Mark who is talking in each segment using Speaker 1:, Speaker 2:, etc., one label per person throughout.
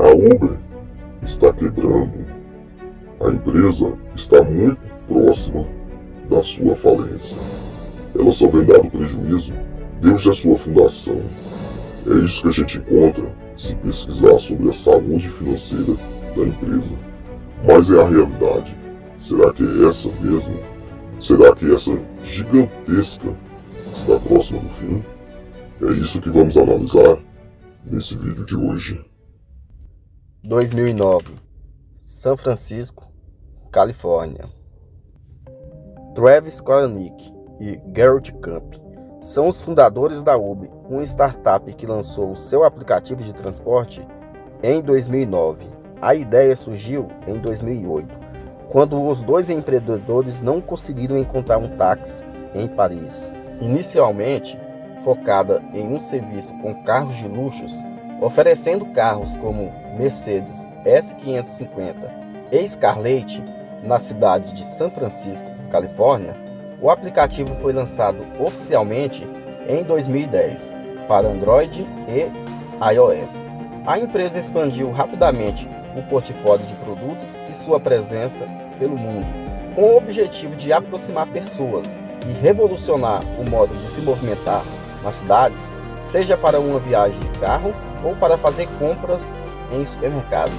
Speaker 1: A Uber está quebrando. A empresa está muito próxima da sua falência. Ela só vem dado prejuízo desde a sua fundação. É isso que a gente encontra se pesquisar sobre a saúde financeira da empresa. Mas é a realidade. Será que é essa mesmo? Será que essa gigantesca está próxima do fim? É isso que vamos analisar nesse vídeo de hoje.
Speaker 2: 2009, São Francisco, Califórnia. Travis Kalanick e Garrett Camp são os fundadores da Uber, uma startup que lançou o seu aplicativo de transporte em 2009. A ideia surgiu em 2008, quando os dois empreendedores não conseguiram encontrar um táxi em Paris. Inicialmente focada em um serviço com carros de luxos, oferecendo carros como Mercedes S550 e Escalade na cidade de São Francisco, Califórnia, o aplicativo foi lançado oficialmente em 2010 para Android e iOS. A empresa expandiu rapidamente o portfólio de produtos e sua presença pelo mundo, com o objetivo de aproximar pessoas e revolucionar o modo de se movimentar nas cidades, seja para uma viagem de carro ou para fazer compras em supermercados.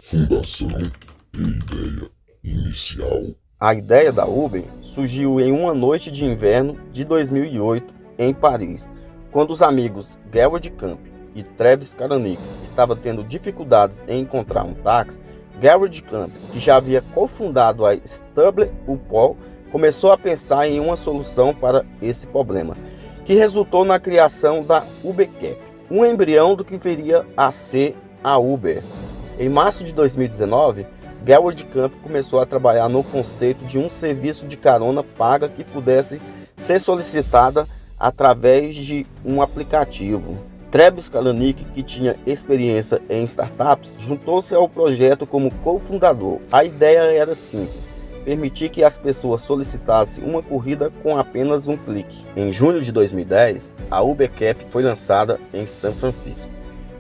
Speaker 1: Fundação e ideia inicial.
Speaker 2: A ideia da Uber surgiu em uma noite de inverno de 2008 em Paris, quando os amigos Garrett Camp e Travis Kalanick estavam tendo dificuldades em encontrar um táxi. Garrett Camp, que já havia cofundado a Stubble Upol, começou a pensar em uma solução para esse problema, que resultou na criação da UberCap, um embrião do que viria a ser a Uber. Em março de 2019, Garrett Camp começou a trabalhar no conceito de um serviço de carona paga que pudesse ser solicitada através de um aplicativo. Travis Kalanick, que tinha experiência em startups, juntou-se ao projeto como cofundador. A ideia era simples: permitir que as pessoas solicitassem uma corrida com apenas um clique. Em junho de 2010, a UberCap foi lançada em São Francisco.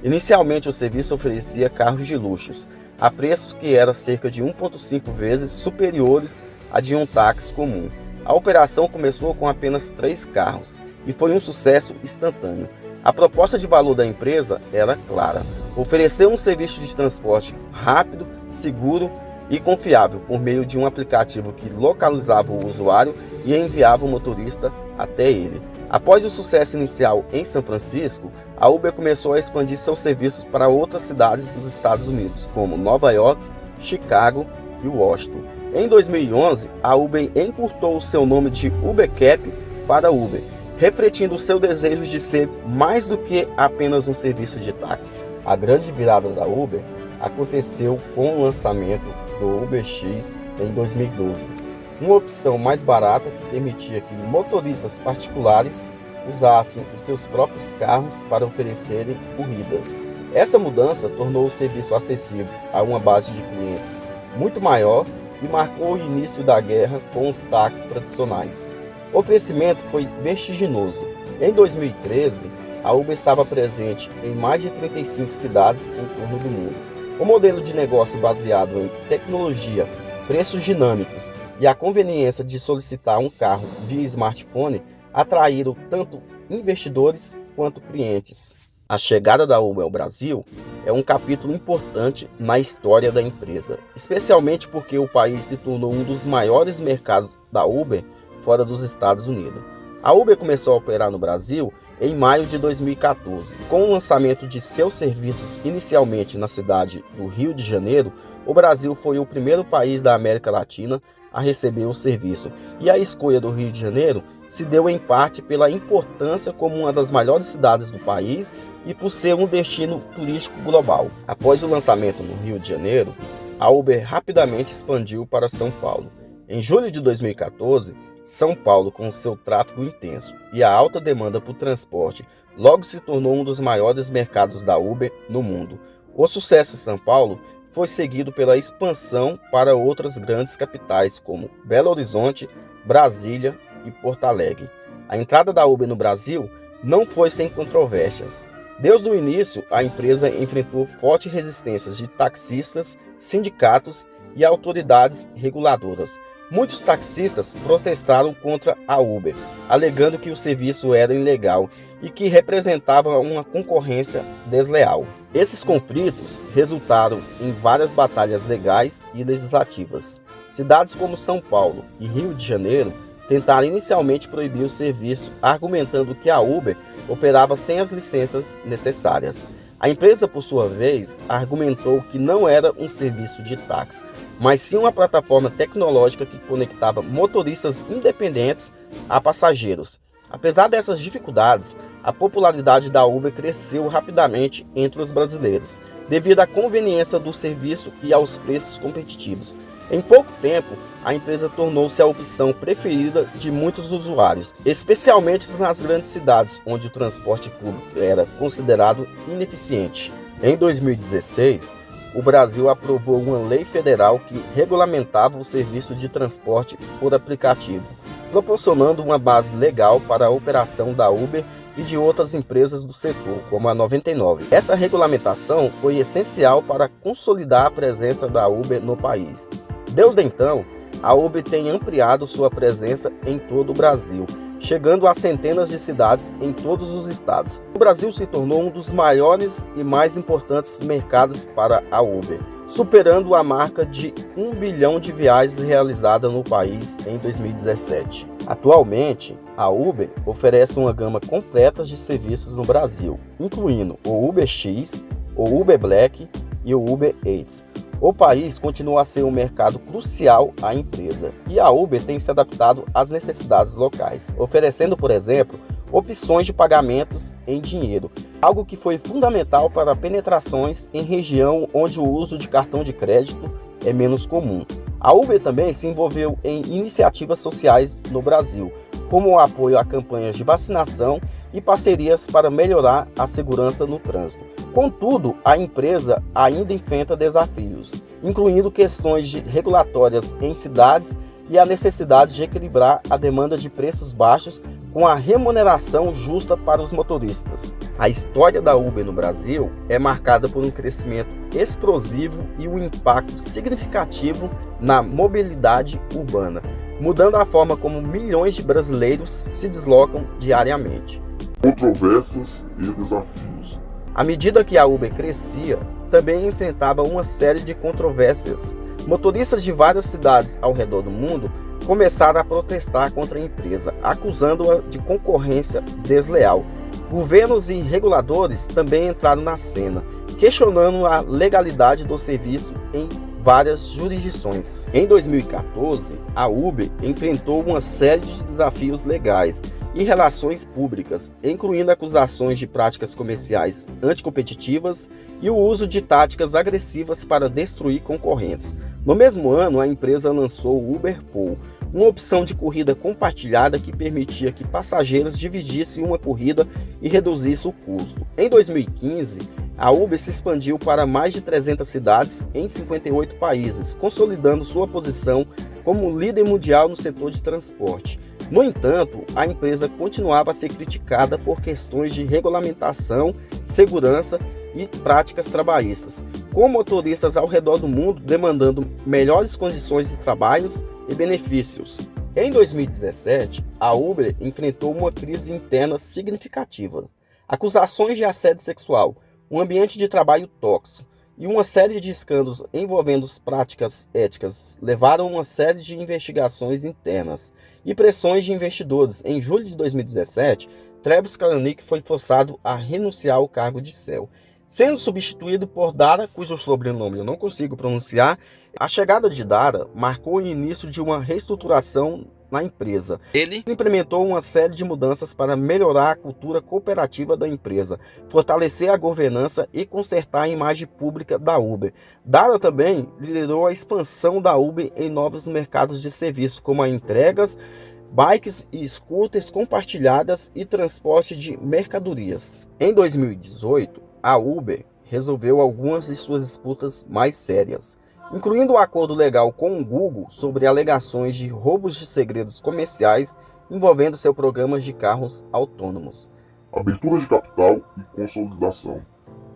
Speaker 2: Inicialmente, o serviço oferecia carros de luxos, a preços que eram cerca de 1,5 vezes superiores a de um táxi comum. A operação começou com apenas 3 carros e foi um sucesso instantâneo. A proposta de valor da empresa era clara: oferecer um serviço de transporte rápido, seguro e confiável por meio de um aplicativo que localizava o usuário e enviava o motorista até ele. Após o sucesso inicial em São Francisco, a Uber começou a expandir seus serviços para outras cidades dos Estados Unidos, como Nova York, Chicago e Washington. Em 2011, a Uber encurtou o seu nome de UberCap para Uber, refletindo o seu desejo de ser mais do que apenas um serviço de táxi. A grande virada da Uber aconteceu com o lançamento do UberX em 2012, uma opção mais barata que permitia que motoristas particulares usassem os seus próprios carros para oferecerem corridas. Essa mudança tornou o serviço acessível a uma base de clientes muito maior e marcou o início da guerra com os táxis tradicionais. O crescimento foi vertiginoso. Em 2013, a Uber estava presente em mais de 35 cidades em torno do mundo. O modelo de negócio baseado em tecnologia, preços dinâmicos e a conveniência de solicitar um carro via smartphone atraíram tanto investidores quanto clientes. A chegada da Uber ao Brasil é um capítulo importante na história da empresa, especialmente porque o país se tornou um dos maiores mercados da Uber fora dos Estados Unidos. A Uber começou a operar no Brasil em maio de 2014. Com o lançamento de seus serviços inicialmente na cidade do Rio de Janeiro, o Brasil foi o primeiro país da América Latina a receber o serviço, e a escolha do Rio de Janeiro se deu em parte pela importância como uma das maiores cidades do país e por ser um destino turístico global. Após o lançamento no Rio de Janeiro, a Uber rapidamente expandiu para São Paulo. Em julho de 2014, São Paulo, com seu tráfego intenso e a alta demanda por transporte, logo se tornou um dos maiores mercados da Uber no mundo. O sucesso em São Paulo foi seguido pela expansão para outras grandes capitais como Belo Horizonte, Brasília e Porto Alegre. A entrada da Uber no Brasil não foi sem controvérsias. Desde o início, a empresa enfrentou fortes resistências de taxistas, sindicatos e autoridades reguladoras. Muitos taxistas protestaram contra a Uber, alegando que o serviço era ilegal e que representava uma concorrência desleal. Esses conflitos resultaram em várias batalhas legais e legislativas. Cidades como São Paulo e Rio de Janeiro tentaram inicialmente proibir o serviço, argumentando que a Uber operava sem as licenças necessárias. A empresa, por sua vez, argumentou que não era um serviço de táxi, mas sim uma plataforma tecnológica que conectava motoristas independentes a passageiros. Apesar dessas dificuldades, a popularidade da Uber cresceu rapidamente entre os brasileiros, devido à conveniência do serviço e aos preços competitivos. Em pouco tempo, a empresa tornou-se a opção preferida de muitos usuários, especialmente nas grandes cidades, onde o transporte público era considerado ineficiente. Em 2016, o Brasil aprovou uma lei federal que regulamentava o serviço de transporte por aplicativo, proporcionando uma base legal para a operação da Uber e de outras empresas do setor, como a 99. Essa regulamentação foi essencial para consolidar a presença da Uber no país. Desde então, a Uber tem ampliado sua presença em todo o Brasil, chegando a centenas de cidades em todos os estados. O Brasil se tornou um dos maiores e mais importantes mercados para a Uber, superando a marca de 1 bilhão de viagens realizadas no país em 2017. Atualmente, a Uber oferece uma gama completa de serviços no Brasil, incluindo o Uber X, o Uber Black e o Uber Eats. O país continua a ser um mercado crucial à empresa e a Uber tem se adaptado às necessidades locais, oferecendo, por exemplo, opções de pagamentos em dinheiro, algo que foi fundamental para penetrações em região onde o uso de cartão de crédito é menos comum. A Uber também se envolveu em iniciativas sociais no Brasil, como o apoio a campanhas de vacinação e parcerias para melhorar a segurança no trânsito. Contudo, a empresa ainda enfrenta desafios, incluindo questões regulatórias em cidades e a necessidade de equilibrar a demanda de preços baixos com a remuneração justa para os motoristas. A história da Uber no Brasil é marcada por um crescimento explosivo e um impacto significativo na mobilidade urbana, mudando a forma como milhões de brasileiros se deslocam diariamente.
Speaker 1: Controvérsias e desafios.
Speaker 2: À medida que a Uber crescia, também enfrentava uma série de controvérsias. Motoristas de várias cidades ao redor do mundo começaram a protestar contra a empresa, acusando-a de concorrência desleal. Governos e reguladores também entraram na cena, questionando a legalidade do serviço em várias jurisdições. Em 2014, a Uber enfrentou uma série de desafios legais e relações públicas, incluindo acusações de práticas comerciais anticompetitivas e o uso de táticas agressivas para destruir concorrentes. No mesmo ano, a empresa lançou o Uber Pool, uma opção de corrida compartilhada que permitia que passageiros dividissem uma corrida e reduzisse o custo. Em 2015, a Uber se expandiu para mais de 300 cidades em 58 países, consolidando sua posição como líder mundial no setor de transporte. No entanto, a empresa continuava a ser criticada por questões de regulamentação, segurança e práticas trabalhistas, com motoristas ao redor do mundo demandando melhores condições de trabalho e benefícios. Em 2017, a Uber enfrentou uma crise interna significativa, acusações de assédio sexual, um ambiente de trabalho tóxico e uma série de escândalos envolvendo práticas éticas levaram a uma série de investigações internas e pressões de investidores. Em julho de 2017, Travis Kalanick foi forçado a renunciar ao cargo de CEO, sendo substituído por Dara, cujo sobrenome eu não consigo pronunciar. A chegada de Dara marcou o início de uma reestruturação na empresa. Ele implementou uma série de mudanças para melhorar a cultura cooperativa da empresa, fortalecer a governança e consertar a imagem pública da Uber. Dara também liderou a expansão da Uber em novos mercados de serviço, como a entregas, bikes e scooters compartilhadas e transporte de mercadorias. Em 2018, a Uber resolveu algumas de suas disputas mais sérias, incluindo o acordo legal com o Google sobre alegações de roubos de segredos comerciais envolvendo seu programa de carros autônomos.
Speaker 1: abertura de capital e consolidação.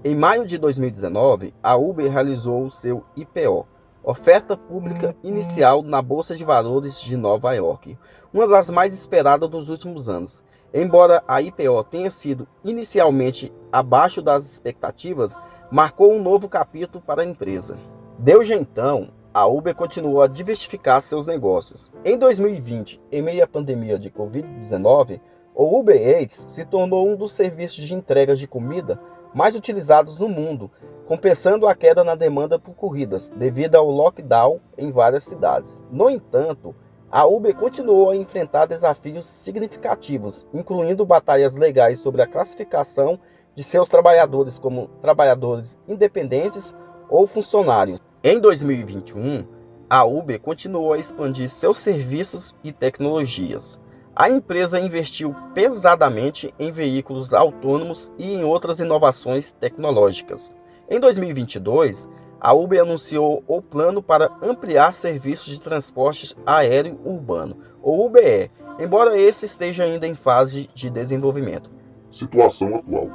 Speaker 2: Em maio de 2019, a Uber realizou o seu IPO, Oferta Pública Inicial na Bolsa de Valores de Nova York, uma das mais esperadas dos últimos anos. Embora a IPO tenha sido inicialmente abaixo das expectativas, marcou um novo capítulo para a empresa. Desde então, a Uber continuou a diversificar seus negócios. Em 2020, em meio à pandemia de Covid-19, o Uber Eats se tornou um dos serviços de entrega de comida mais utilizados no mundo, compensando a queda na demanda por corridas, devido ao lockdown em várias cidades. No entanto, a Uber continuou a enfrentar desafios significativos, incluindo batalhas legais sobre a classificação de seus trabalhadores como trabalhadores independentes ou funcionários. Em 2021, a Uber continuou a expandir seus serviços e tecnologias. A empresa investiu pesadamente em veículos autônomos e em outras inovações tecnológicas. Em 2022, a Uber anunciou o plano para ampliar serviços de transporte aéreo urbano, ou UBE, embora esse esteja ainda em fase de desenvolvimento.
Speaker 1: Situação atual.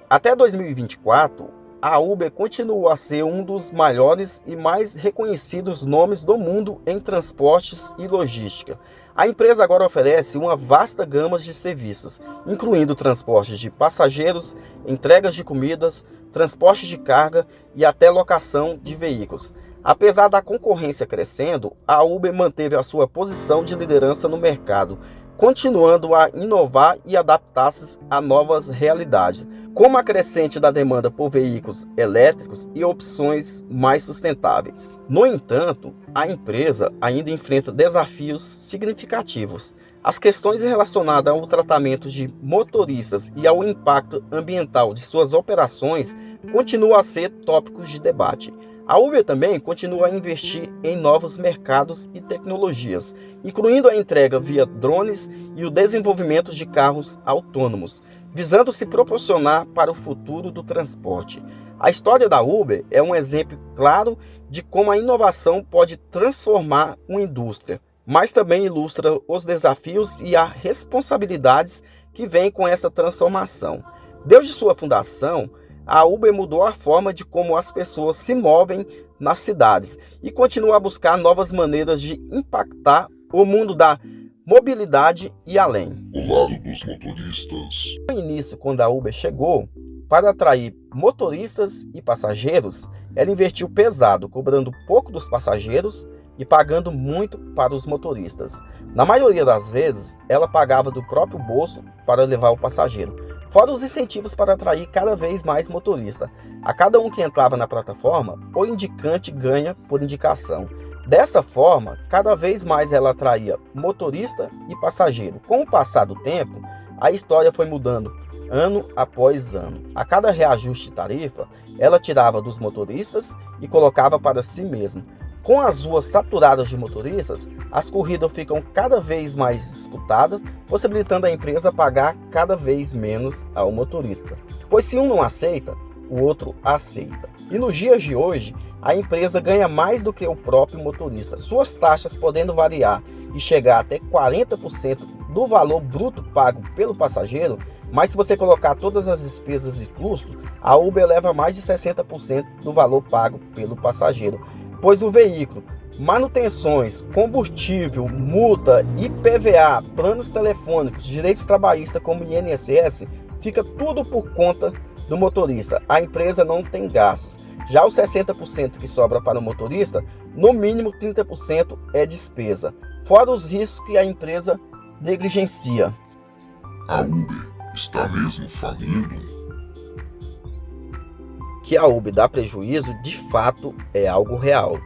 Speaker 2: Até 2024, a Uber continua a ser um dos maiores e mais reconhecidos nomes do mundo em transportes e logística. A empresa agora oferece uma vasta gama de serviços, incluindo transportes de passageiros, entregas de comidas, transporte de carga e até locação de veículos. Apesar da concorrência crescendo, a Uber manteve a sua posição de liderança no mercado, continuando a inovar e adaptar-se a novas realidades, como a crescente da demanda por veículos elétricos e opções mais sustentáveis. No entanto, a empresa ainda enfrenta desafios significativos. As questões relacionadas ao tratamento de motoristas e ao impacto ambiental de suas operações continuam a ser tópicos de debate. A Uber também continua a investir em novos mercados e tecnologias, incluindo a entrega via drones e o desenvolvimento de carros autônomos, visando se proporcionar para o futuro do transporte. A história da Uber é um exemplo claro de como a inovação pode transformar uma indústria, mas também ilustra os desafios e as responsabilidades que vêm com essa transformação. Desde sua fundação, a Uber mudou a forma de como as pessoas se movem nas cidades e continua a buscar novas maneiras de impactar o mundo da mobilidade e além.
Speaker 1: O lado dos motoristas.
Speaker 2: No início, quando a Uber chegou, para atrair motoristas e passageiros, ela investiu pesado, cobrando pouco dos passageiros e pagando muito para os motoristas. Na maioria das vezes, ela pagava do próprio bolso para levar o passageiro, fora os incentivos para atrair cada vez mais motoristas. A cada um que entrava na plataforma, o indicante ganha por indicação. Dessa forma, cada vez mais ela atraía motorista e passageiro. Com o passar do tempo, a história foi mudando ano após ano. A cada reajuste de tarifa, ela tirava dos motoristas e colocava para si mesma. Com as ruas saturadas de motoristas, as corridas ficam cada vez mais disputadas, possibilitando a empresa pagar cada vez menos ao motorista. Pois se um não aceita, o outro aceita. E nos dias de hoje, a empresa ganha mais do que o próprio motorista, suas taxas podendo variar e chegar até 40% do valor bruto pago pelo passageiro, mas se você colocar todas as despesas e custos, a Uber leva mais de 60% do valor pago pelo passageiro, pois o veículo, manutenções, combustível, multa, IPVA, planos telefônicos, direitos trabalhistas como INSS, fica tudo por conta do motorista. A empresa não tem gastos. Já os 60% que sobra para o motorista, no mínimo 30% é despesa, fora os riscos que a empresa negligencia.
Speaker 1: A Uber está mesmo falindo?
Speaker 2: Que a Uber dá prejuízo, de fato, é algo real.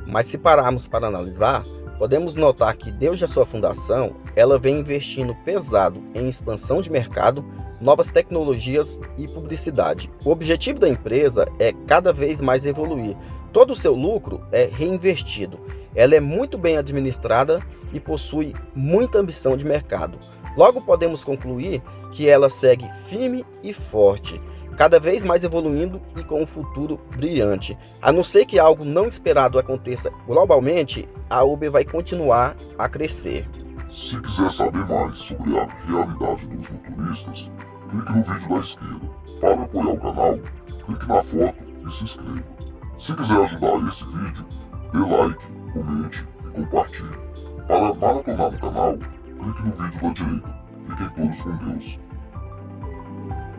Speaker 2: Mas se pararmos para analisar, podemos notar que desde a sua fundação, ela vem investindo pesado em expansão de mercado, novas tecnologias e publicidade. O objetivo da empresa é cada vez mais evoluir. Todo o seu lucro é reinvestido. Ela é muito bem administrada e possui muita ambição de mercado. Logo podemos concluir que ela segue firme e forte, cada vez mais evoluindo e com um futuro brilhante. A não ser que algo não esperado aconteça globalmente, a Uber vai continuar a crescer.
Speaker 1: Se quiser saber mais sobre a realidade dos motoristas, clique no vídeo da esquerda. Para apoiar o canal, clique na foto e se inscreva. Se quiser ajudar esse vídeo, dê like, comente e compartilhe. Para maratonar no canal, clique no vídeo da direita. Fiquem todos com Deus.